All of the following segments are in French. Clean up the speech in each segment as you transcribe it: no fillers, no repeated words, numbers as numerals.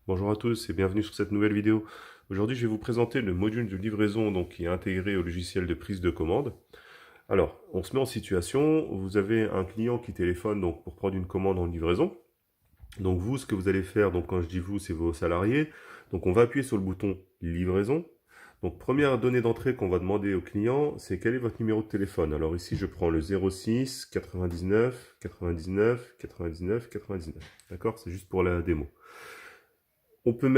Bonjour à tous et bienvenue sur cette nouvelle vidéo. Aujourd'hui, je vais vous présenter le module de livraison qui est intégré au logiciel de prise de commande. Alors, on se met en situation, vous avez un client qui téléphone pour prendre une commande en livraison. Donc vous, ce que vous allez faire, quand je dis vous, c'est vos salariés. Donc on va appuyer sur le bouton livraison. Donc première donnée d'entrée qu'on va demander au client, c'est quel est votre numéro de téléphone. Alors ici, je prends le 06 99 99 99 99. D'accord? C'est juste pour la démo. On peut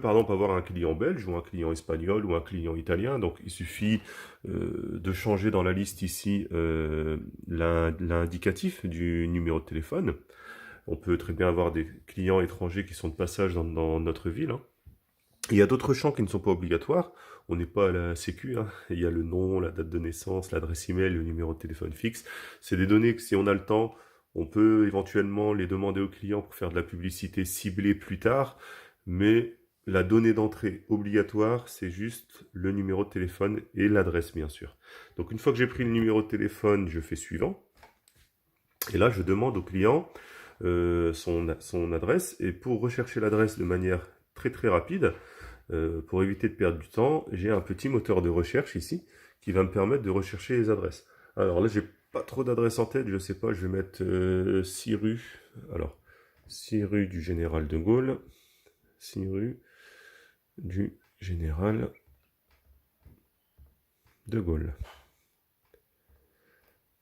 par exemple avoir un client belge ou un client espagnol ou un client italien. Donc il suffit de changer dans la liste ici l'indicatif du numéro de téléphone. On peut très bien avoir des clients étrangers qui sont de passage dans notre ville, hein. Il y a d'autres champs qui ne sont pas obligatoires. On n'est pas à la sécu, hein. Il y a le nom, la date de naissance, l'adresse email, le numéro de téléphone fixe. C'est des données que si on a le temps, on peut éventuellement les demander au client pour faire de la publicité ciblée plus tard. Mais la donnée d'entrée obligatoire, c'est juste le numéro de téléphone et l'adresse, bien sûr. Donc une fois que j'ai pris le numéro de téléphone, je fais suivant. Et là, je demande au client son adresse. Et pour rechercher l'adresse de manière très très rapide, pour éviter de perdre du temps, j'ai un petit moteur de recherche ici qui va me permettre de rechercher les adresses. Alors là, j'ai pas trop d'adresses en tête, je sais pas, je vais mettre 6 rues. Alors, 6 rues du Général de Gaulle. 6 rues du Général de Gaulle.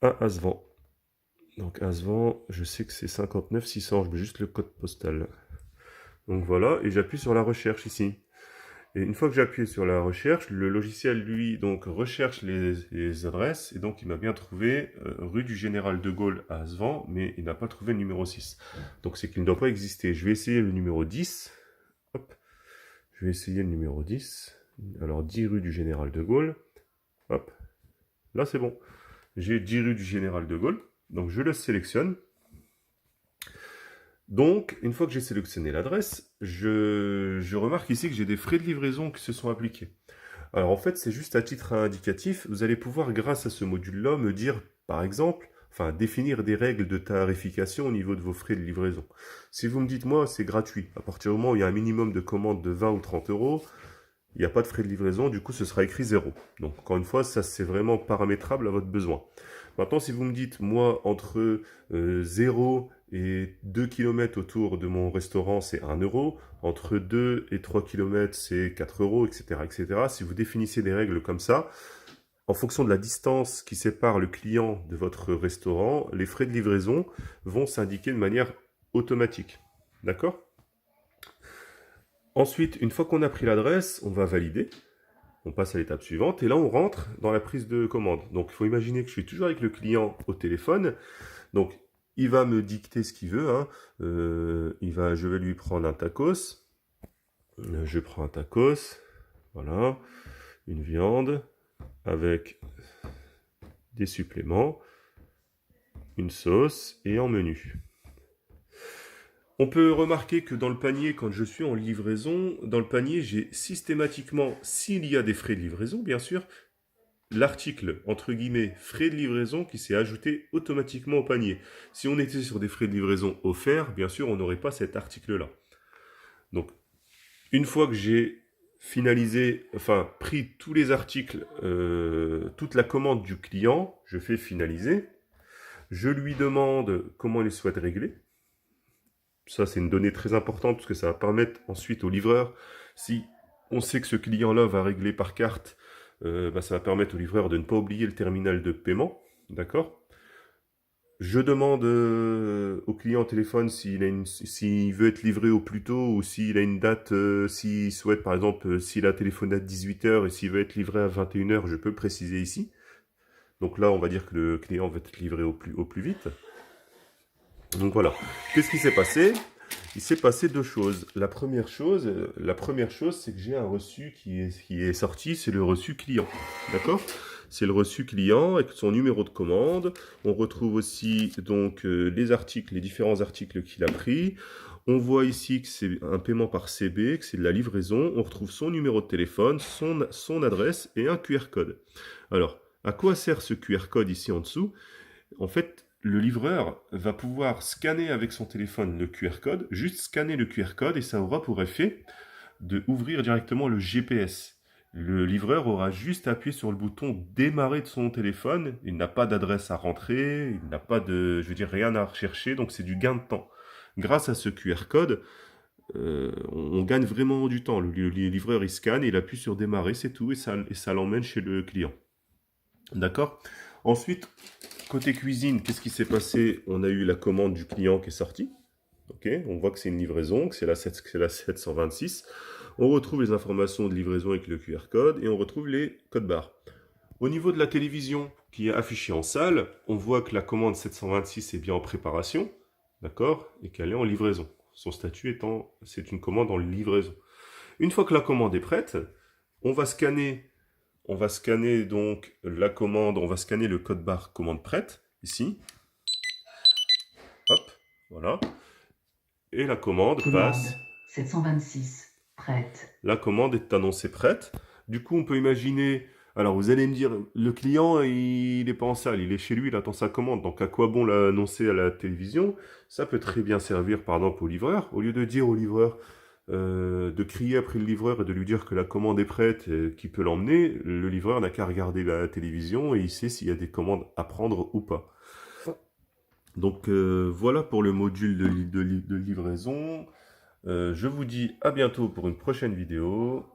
À Asvan. Donc Asvan, je sais que c'est 59 600, je mets juste le code postal. Donc voilà, et j'appuie sur la recherche ici. Et une fois que j'ai appuyé sur la recherche, le logiciel, lui, recherche les adresses, et donc il m'a bien trouvé rue du Général de Gaulle à Asvan, mais il n'a pas trouvé le numéro 6. Donc c'est qu'il ne doit pas exister. Je vais essayer le numéro 10. Hop. Je vais essayer le numéro 10. Alors 10 rue du Général de Gaulle. Hop. Là c'est bon. J'ai 10 rue du Général de Gaulle. Donc je le sélectionne. Donc, une fois que j'ai sélectionné l'adresse, je remarque ici que j'ai des frais de livraison qui se sont appliqués. Alors en fait, c'est juste à titre indicatif. Vous allez pouvoir, grâce à ce module-là, me dire, par exemple, définir des règles de tarification au niveau de vos frais de livraison. Si vous me dites, moi, c'est gratuit. À partir du moment où il y a un minimum de commandes de 20 ou 30 euros, il n'y a pas de frais de livraison, du coup, ce sera écrit 0. Donc, encore une fois, ça, c'est vraiment paramétrable à votre besoin. Maintenant, si vous me dites, moi, entre 0 et 2 km autour de mon restaurant, c'est 1 euro. Entre 2 et 3 km, c'est 4 euros, etc., etc. Si vous définissez des règles comme ça, en fonction de la distance qui sépare le client de votre restaurant, les frais de livraison vont s'indiquer de manière automatique. D'accord? Ensuite, une fois qu'on a pris l'adresse, on va valider. On passe à l'étape suivante et là on rentre dans la prise de commande. Donc il faut imaginer que je suis toujours avec le client au téléphone. Donc il va me dicter ce qu'il veut, hein. Je vais lui prendre un tacos. Je prends un tacos, voilà, une viande avec des suppléments, une sauce et en menu. On peut remarquer que dans le panier, quand je suis en livraison, dans le panier, j'ai systématiquement, s'il y a des frais de livraison, bien sûr, l'article, entre guillemets, frais de livraison qui s'est ajouté automatiquement au panier. Si on était sur des frais de livraison offerts, bien sûr, on n'aurait pas cet article-là. Donc, une fois que j'ai finalisé, pris tous les articles, toute la commande du client, je fais finaliser. Je lui demande comment il souhaite régler. Ça, c'est une donnée très importante parce que ça va permettre ensuite au livreur, si on sait que ce client-là va régler par carte, ça va permettre au livreur de ne pas oublier le terminal de paiement. D'accord? Je demande au client au téléphone s'il veut être livré au plus tôt ou s'il a une date, s'il souhaite par exemple, s'il a téléphoné à 18h et s'il veut être livré à 21h, je peux préciser ici. Donc là, on va dire que le client va être livré au plus vite. Donc voilà. Qu'est-ce qui s'est passé? Il s'est passé deux choses. La première chose, c'est que j'ai un reçu qui est sorti, c'est le reçu client. D'accord? C'est le reçu client avec son numéro de commande. On retrouve aussi les articles, les différents articles qu'il a pris. On voit ici que c'est un paiement par CB, que c'est de la livraison. On retrouve son numéro de téléphone, son adresse et un QR code. Alors, à quoi sert ce QR code ici en dessous? En fait, le livreur va pouvoir scanner avec son téléphone le QR code, juste scanner le QR code et ça aura pour effet de ouvrir directement le GPS. Le livreur aura juste appuyé sur le bouton démarrer de son téléphone, il n'a pas d'adresse à rentrer, il n'a pas de, je veux dire, rien à rechercher, donc c'est du gain de temps. Grâce à ce QR code, on gagne vraiment du temps. Le livreur il scanne, il appuie sur démarrer, c'est tout, et ça l'emmène chez le client. D'accord? Ensuite, côté cuisine, qu'est-ce qui s'est passé? On a eu la commande du client qui est sortie. Ok, on voit que c'est une livraison, que c'est la 726. On retrouve les informations de livraison avec le QR code et on retrouve les codes barres. Au niveau de la télévision qui est affichée en salle, on voit que la commande 726 est bien en préparation, d'accord, et qu'elle est en livraison. Son statut étant, c'est une commande en livraison. Une fois que la commande est prête, on va scanner donc la commande, on va scanner le code barre commande prête, ici. Hop, voilà. Et la commande passe. 726, prête. La commande est annoncée prête. Du coup, on peut imaginer... Alors, vous allez me dire, le client, il n'est pas en salle, il est chez lui, il attend sa commande. Donc, à quoi bon l'annoncer à la télévision? Ça peut très bien servir, par exemple, au livreur. Au lieu de dire au livreur, de crier après le livreur et de lui dire que la commande est prête et qu'il peut l'emmener, le livreur n'a qu'à regarder la télévision et il sait s'il y a des commandes à prendre ou pas. Donc, voilà pour le module de livraison. Je vous dis à bientôt pour une prochaine vidéo.